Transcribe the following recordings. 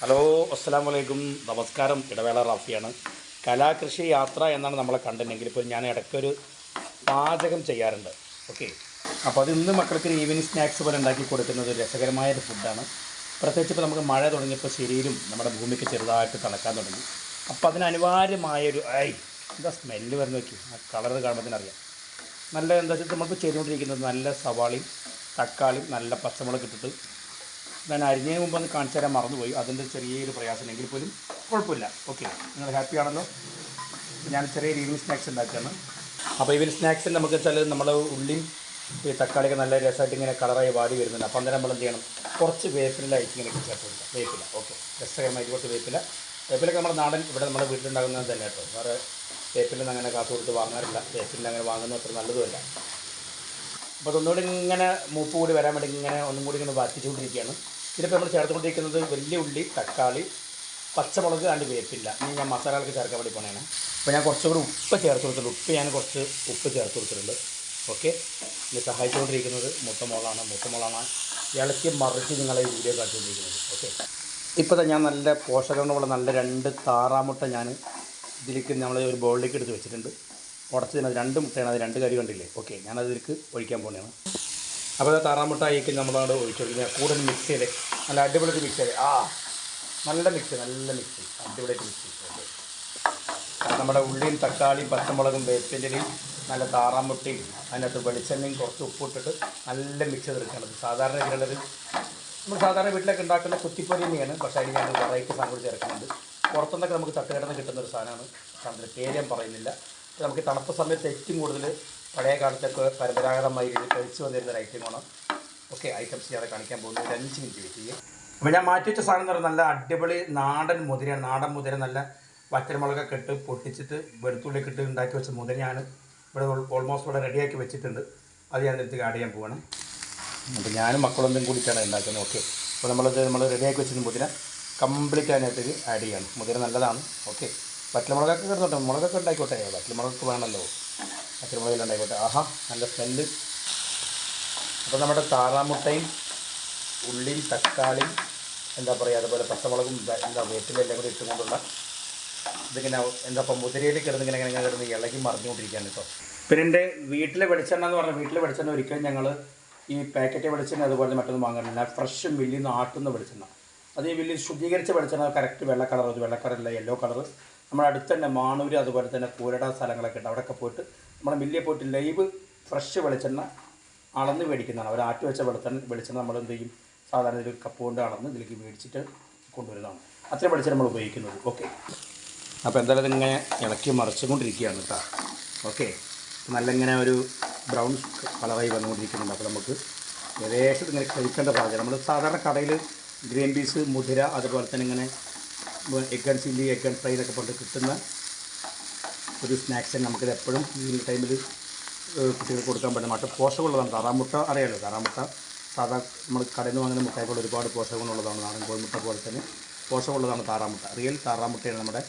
Hello, അസ്സലാമു അലൈക്കും, നമസ്കാരം. ഇടവേള റാഫിയാണ്. കലാകൃഷി യാത്ര എന്നാണ് നമ്മളെ കണ്ടിട്ടുണ്ടെങ്കിൽ ഇപ്പോൾ ഞാൻ ഇടയ്ക്കൊരു പാചകം ചെയ്യാറുണ്ട്. ഓക്കെ, അപ്പോൾ അത് ഇന്ന് മക്കൾക്ക് ഈവനിങ് സ്നാക്സ് പോലെ ഉണ്ടാക്കി കൊടുക്കുന്നത് ഒരു രസകരമായൊരു ഫുഡാണ്. പ്രത്യേകിച്ച് ഇപ്പോൾ നമുക്ക് മഴ തുടങ്ങിയപ്പോൾ ശരീരം നമ്മുടെ ഭൂമിക്ക് ചെറുതായിട്ട് തണുക്കാൻ തുടങ്ങി. അപ്പോൾ അതിന് അനിവാര്യമായൊരു എന്താ സ്മെല്ല് വരുന്ന നോക്കി, ആ കളർ കാണുമ്പോൾ അറിയാം. നല്ല എന്താ വെച്ചാൽ നമുക്ക് ചെയ്തുകൊണ്ടിരിക്കുന്നത് നല്ല സവാളയും തക്കാളിയും നല്ല പച്ചമുളക് ഇട്ടിട്ട് ഞാൻ അരിഞ്ഞതിന് മുമ്പ് ഒന്ന് കാണിച്ചു തരാൻ മറന്നുപോയി. അതിൻ്റെ ചെറിയൊരു പ്രയാസം എങ്കിൽ പോലും കുഴപ്പമില്ല. ഓക്കെ, നിങ്ങൾ ഹാപ്പി ആണല്ലോ. ഞാൻ ചെറിയ ഈവനിങ് സ്നാക്സ് ഉണ്ടാക്കുകയാണ്. അപ്പോൾ ഈവനിങ് സ്നാക്സിൽ നമുക്ക് വെച്ചാൽ നമ്മൾ ഉള്ളിയും ഈ തക്കാളിയൊക്കെ നല്ല രസമായിട്ട് ഇങ്ങനെ കളറായി വാടി വരുന്നുണ്ട്. അപ്പോൾ അന്നേരം നമ്മൾ എന്ത് ചെയ്യണം, കുറച്ച് വേപ്പിലായിട്ട് ഇങ്ങനെ ചേർത്ത് കൊടുക്കുക. വേപ്പില, ഓക്കെ, രസകരമായിട്ട് കുറച്ച് വേപ്പിലൊക്കെ നമ്മുടെ നാടൻ ഇവിടെ നമ്മുടെ വീട്ടിലുണ്ടാകുന്നത് തന്നെ കേട്ടോ. വേറെ വേപ്പിലൊന്നും അങ്ങനെ കാശ് കൊടുത്ത് വാങ്ങാറില്ല. വേപ്പിലിന് അങ്ങനെ വാങ്ങുന്നത് അത്ര നല്ലതുമല്ല. അപ്പോൾ അതൊന്നുകൂടി ഇങ്ങനെ മൂപ്പ് കൂടി വരാൻ വേണ്ടി ഇങ്ങനെ ഒന്നും കൂടി ഇങ്ങനെ വറ്റിച്ചുകൊണ്ടിരിക്കുകയാണ്. ഇതിപ്പോൾ നമ്മൾ ചേർത്തുകൊണ്ടിരിക്കുന്നത് വലിയ ഉള്ളി, തക്കാളി, പച്ചമുളക് ആണ്ട് വേപ്പില്ല. ഇനി ഞാൻ മസാലകൾക്ക് ചേർക്കാൻ വേണ്ടി പോണേണ്. അപ്പോൾ ഞാൻ കുറച്ചുകൂടി ഉപ്പ് ചേർത്ത് കൊടുത്തിട്ടുണ്ട്. ഞാൻ കുറച്ച് ഉപ്പ് ചേർത്ത് കൊടുത്തിട്ടുണ്ട്. ഓക്കെ, ഇത് സഹായിച്ചുകൊണ്ടിരിക്കുന്നത് മൂത്തമോളാണ് ഇളക്കി മറിച്ച് നിങ്ങളെ വീഡിയോ കാണിച്ചുകൊണ്ടിരിക്കുന്നത്. ഓക്കെ, ഇപ്പോൾ ഞാൻ നല്ല പോഷകങ്ങളുള്ള നല്ല 2 താറാമുട്ട ഞാൻ ഇതിലേക്ക് നമ്മൾ ഒരു ബൗളിലേക്ക് എടുത്ത് വെച്ചിട്ടുണ്ട്. ഉടച്ചതിനത് 2 മുട്ടയാണ്. അത് 2 കരി കണ്ടില്ലേ. ഓക്കെ, ഞാനതിലേക്ക് ഒഴിക്കാൻ പോകുന്നതാണ്. അപ്പോൾ അത് താറാമുട്ട ആയിക്ക് നമ്മളവിടെ ഒഴിച്ചൊഴിക്കുന്നത് കൂടുതൽ മിക്സ് ചെയ്ത് നല്ല അടിപൊളിയായിട്ട് മിക്സ് ചെയ്ത് നല്ല മിക്സ് അടിപൊളിയായിട്ട് മിക്സ് ചെയ്ത്. ഓക്കെ, നമ്മുടെ ഉള്ളിയും തക്കാളിയും പച്ചമുളകും വേപ്പിൻ്റെയും നല്ല താറാമുട്ടയും അതിനകത്ത് വെളിച്ചെണ്ണയും കുറച്ച് ഉപ്പിട്ടിട്ട് നല്ല മിക്സ് ചെയ്തെടുക്കുന്നത്. സാധാരണ ഇതിലുള്ളത് നമ്മൾ സാധാരണ വീട്ടിലൊക്കെ ഉണ്ടാക്കുന്ന കുത്തിപ്പൊരി തന്നെയാണ്. പക്ഷേ അതിന് ഞാൻ വെറൈറ്റി സാധനം കൂടി ചേർക്കുന്നുണ്ട്. പുറത്തുനിന്നൊക്കെ നമുക്ക് തട്ടുകടന്ന് കിട്ടുന്നൊരു സാധനമാണ്. സാധനത്തിൻ്റെ പേര് ഞാൻ പറയുന്നില്ല. നമുക്ക് തണുപ്പ് സമയത്ത് ഏറ്റവും കൂടുതൽ പഴയ കാലത്തൊക്കെ പരമ്പരാഗതമായി കഴിച്ചു വന്നിരുന്നൊരു ഐറ്റമാണ്. ഓക്കെ, ഐറ്റംസ് ഞാൻ കാണിക്കാൻ പോകുന്നത് 5 മിനിറ്റ് വെയിറ്റ് ചെയ്യും. അപ്പോൾ ഞാൻ മാറ്റി വെച്ച സാധനം എന്ന് പറയുന്നത് നല്ല അടിപൊളി നാടൻ മുതിരയാണ്. നാടൻ മുതിര നല്ല വറ്റൽമുളകൊക്കെ ഇട്ട് പൊട്ടിച്ചിട്ട് വെളുത്തുള്ളിയൊക്കെ ഇട്ട് ഉണ്ടാക്കി വെച്ച മുതിര ഞാൻ ഇവിടെ ഓൾമോസ്റ്റ് ഇവിടെ റെഡിയാക്കി വെച്ചിട്ടുണ്ട്. അത് ഞാൻ ഇതിലേക്ക് ആഡ് ചെയ്യാൻ പോവാണ്. അപ്പോൾ ഞാനും മക്കളൊന്നും കൂടിയിട്ടാണ് ഉണ്ടാക്കുന്നത്. ഓക്കെ, അപ്പോൾ നമ്മൾ റെഡിയാക്കി വെച്ചിട്ട് മുതിര കംപ്ലീറ്റ് അതിനകത്തേക്ക് ആഡ് ചെയ്യണം. മുതിര നല്ലതാണ്. ഓക്കെ, വറ്റൽമുളകൊക്കെ കിടന്നോട്ടെ, മുളകൊക്കെ ഉണ്ടായിക്കോട്ടെ, വറ്റൽമുളകൊക്കെ വേണമല്ലോ, വറ്റൽമുളകെല്ലാം ഉണ്ടായിക്കോട്ടെ. നല്ല സ്മെല്ല്. അപ്പോൾ നമ്മുടെ താറാമുട്ടയും ഉള്ളിയും തക്കാളിയും എന്താ പറയുക, അതുപോലെ പച്ചമുളകും വേപ്പിലെല്ലാം കൂടി ഇട്ടുകൊണ്ടുള്ള ഇതിങ്ങനെ ഇപ്പോൾ മുതിരയിൽ കിടന്ന് ഇളകി മറിഞ്ഞുകൊണ്ടിരിക്കുകയാണ് കേട്ടോ. പിന്നെ എൻ്റെ വീട്ടിലെ വെളിച്ചെണ്ണ എന്ന് പറഞ്ഞാൽ വീട്ടിലെ വെളിച്ചെണ്ണ ഒരിക്കലും ഞങ്ങൾ ഈ പാക്കറ്റ് വെളിച്ചെണ്ണ അതുപോലെ മറ്റൊന്നും വാങ്ങാറില്ല. ഫ്രഷ് മില്ലിൽ നിന്ന് ആട്ടുന്ന വെളിച്ചെണ്ണ. അത് ഈ വലിയ ശുദ്ധീകരിച്ച വെളിച്ചെണ്ണ കറക്റ്റ് വെള്ള കളർ, വെള്ള കളറല്ല യെല്ലോ കളർ. നമ്മുടെ അടുത്ത് തന്നെ മാണൂര് അതുപോലെ തന്നെ കൂരട സ്ഥലങ്ങളൊക്കെ ഉണ്ട്. അവിടെയൊക്കെ പോയിട്ട് നമ്മുടെ മില്ലിൽ പോയിട്ട് ലൈവ് ഫ്രഷ് വെളിച്ചെണ്ണ അളന്ന് മേടിക്കുന്നതാണ്. അവർ ആട്ടി വെച്ച വെളിച്ചെണ്ണ നമ്മൾ എന്ത് ചെയ്യും, സാധാരണ ഒരു കപ്പ് കൊണ്ട് അളന്ന് ഇതിലേക്ക് മേടിച്ചിട്ട് കൊണ്ടുവരുന്നതാണ്. അത്രയും വെളിച്ചെണ്ണ നമ്മൾ ഉപയോഗിക്കുന്നത്. ഓക്കെ, അപ്പോൾ എന്തായാലും ഇതിങ്ങനെ ഇളക്കി മറിച്ചുകൊണ്ടിരിക്കുകയാണ് കേട്ടോ. ഓക്കെ, നല്ല ഇങ്ങനെ ഒരു ബ്രൗൺ കളറായി വന്നുകൊണ്ടിരിക്കുന്നുണ്ട്. അപ്പോൾ നമുക്ക് ഏകദേശം ഇങ്ങനെ കഴിക്കേണ്ട പാചകം. നമ്മൾ സാധാരണ കടയിൽ ഗ്രീൻ പീസ്, മുതിര, അതുപോലെ തന്നെ ഇങ്ങനെ egg and chilli, egg and fry എന്നൊക്കെ കൊണ്ട് കിട്ടുന്ന ഒരു സ്നാക്സ് നമുക്കിത് എപ്പോഴും ഈ ടൈമിൽ കുട്ടികൾക്ക് കൊടുക്കാൻ പറ്റുന്ന മറ്റു പോഷകമുള്ളതാണ്. താറാമുട്ട അറിയാമല്ലോ, താറാമുട്ട സാധാ നമ്മൾ കടയിൽ നിന്ന് വാങ്ങുന്ന മുട്ടയെക്കൂടെ ഒരുപാട് പോഷകങ്ങളുള്ളതാണ്. നാടൻ കോഴിമുട്ട പോലെ തന്നെ പോഷകമുള്ളതാണ് താറാമുട്ട. റിയൽ താറാമുട്ടയാണ് നമ്മുടെ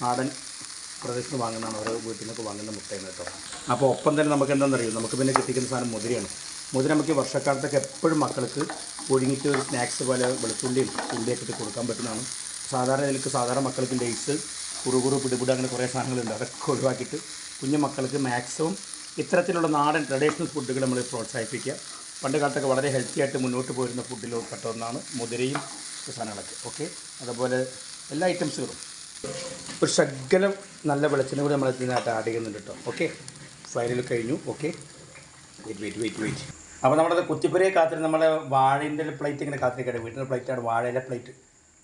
നാടൻ പ്രദേശത്ത് വാങ്ങുന്നതാണ്, ഓരോ വീട്ടിൽ നിന്നൊക്കെ വാങ്ങുന്ന മുട്ടയാണ് കേട്ടോ. അപ്പോൾ ഒപ്പം തന്നെ നമുക്ക് എന്താണെന്നറിയും, നമുക്ക് പിന്നെ കിട്ടിക്കുന്ന സാധനം മുതിരയാണ്. മുതിര നമുക്ക് വർഷക്കാലത്തൊക്കെ എപ്പോഴും മക്കൾക്ക് പുഴുങ്ങിയിട്ട് ഒരു സ്നാക്സ് പോലെ വെളുത്തുള്ളിയും ഉള്ളിയൊക്കെ ഇട്ട് കൊടുക്കാൻ പറ്റുന്നതാണ്. സാധാരണ മക്കൾക്ക് ലേസ്, കുറുകുറു, പിടിപിടി അങ്ങനെ കുറേ സാധനങ്ങളുണ്ട്. അതൊക്കെ ഒഴിവാക്കിയിട്ട് കുഞ്ഞു മക്കൾക്ക് മാക്സിമം ഇത്തരത്തിലുള്ള നാടൻ ട്രഡീഷണൽ ഫുഡുകൾ നമ്മൾ പ്രോത്സാഹിപ്പിക്കുക. പണ്ട് കാലത്തൊക്കെ വളരെ ഹെൽത്തി ആയിട്ട് മുന്നോട്ട് പോരുന്ന ഫുഡിൽ പെട്ട ഒന്നാണ് മുതിരയും സാധനങ്ങളൊക്കെ. ഓക്കെ, അതുപോലെ എല്ലാ ഐറ്റംസുകളും ഒരു ശകലം നല്ല വെളിച്ചെണ്ണ കൂടി നമ്മൾ ഇതിനകത്ത് ആഡ് ചെയ്യുന്നുണ്ട് കേട്ടോ. ഓക്കെ, ഫയലിൽ കഴിഞ്ഞു. Okay, wait. അപ്പോൾ നമ്മളത് കുത്തിപ്പുരയെ കാത്തിരുന്ന് നമ്മുടെ വാഴേൻ്റെ പ്ലേറ്റ് ഇങ്ങനെ കാത്തിരിക്കട്ടെ. വീട്ടിൻ്റെ പ്ലേറ്റാണ് വാഴയിലെ പ്ലേറ്റ്.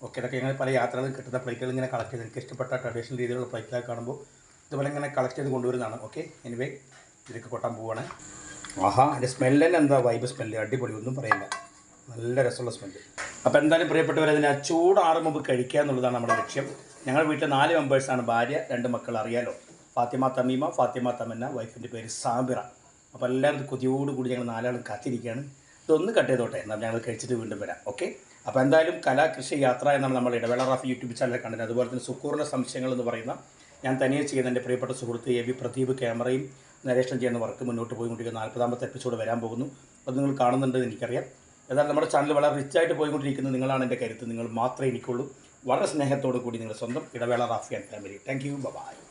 ഓക്കെ, ഇതൊക്കെ ഇങ്ങനെ പല യാത്രകളിൽ കിട്ടുന്ന പ്ലേറ്റുകൾ ഇങ്ങനെ കളക്ട് ചെയ്ത് എനിക്ക് ഇഷ്ടപ്പെട്ട ട്രഡീഷണൽ രീതിയിലുള്ള പ്ലേറ്റിലൊക്കെ കാണുമ്പോൾ ഇതുപോലെ ഇങ്ങനെ കളക്ട് ചെയ്ത് കൊണ്ടുവരുന്നതാണ്. ഓക്കെ, എനിവേ ഇതിലേക്ക് കൊട്ടാൻ പോവുകയാണ്. അതിൻ്റെ സ്മെല്ല് തന്നെ എന്താ വൈബ് സ്മെല്ല്, അടിപൊളി, ഒന്നും പറയില്ല, നല്ല രസമുള്ള സ്മെല്ല്. അപ്പോൾ എന്തായാലും പ്രിയപ്പെട്ടവരെ, അതിന് ചൂടാറും മുമ്പ് കഴിക്കുക എന്നുള്ളതാണ് നമ്മുടെ ലക്ഷ്യം. ഞങ്ങളുടെ വീട്ടിൽ 4 മെമ്പേഴ്സാണ്. ഭാര്യ, 2 മക്കൾ, അറിയാലോ, ഫാത്തിമ തമീമ, ഫാത്തിമ തമന്ന, വൈഫിൻ്റെ പേര് സാബിറ. അപ്പോൾ എല്ലാവരും കൊതിയോടുകൂടി ഞങ്ങൾ 4 ആളും കാത്തിരിക്കുകയാണ്. ഇതൊന്ന് കട്ട് ചെയ്തോട്ടെ, എന്നാൽ ഞങ്ങൾ കഴിച്ചിട്ട് വീണ്ടും വരാം. ഓക്കെ, അപ്പോൾ എന്തായാലും കലാകൃഷി യാത്ര എന്നാണ് നമ്മൾ ഇടവേള റാഫി യൂട്യൂബ് ചാനലിൽ കണ്ടത്. അതുപോലെ തന്നെ സുക്കൂറിൻ്റെ സംശയങ്ങൾ എന്ന് പറയുന്ന ഞാൻ തനിയെ ചെയ്യുന്ന എൻ്റെ പ്രിയപ്പെട്ട സുഹൃത്ത് എ വി പ്രദീപ് ക്യാമറയും നരേഷൻ ചെയ്യുന്ന വർക്ക് മുന്നോട്ട് പോയിക്കൊണ്ടിരിക്കുന്ന 40ാമത്തെ എപ്പിസോഡ് വരാൻ പോകുന്നു. അത് നിങ്ങൾ കാണുന്നുണ്ടെന്ന് എനിക്കറിയാം. എന്നാൽ നമ്മുടെ ചാനൽ വളരെ റിച്ചായിട്ട് പോയിക്കൊണ്ടിരിക്കുന്നത് നിങ്ങളാണ് എൻ്റെ കരുത്ത്. നിങ്ങൾ മാത്രമേ എനിക്കുള്ളൂ. വളരെ സ്നേഹത്തോടു കൂടി നിങ്ങളുടെ സ്വന്തം ഇടവേള Rafi and family. Thank you. By.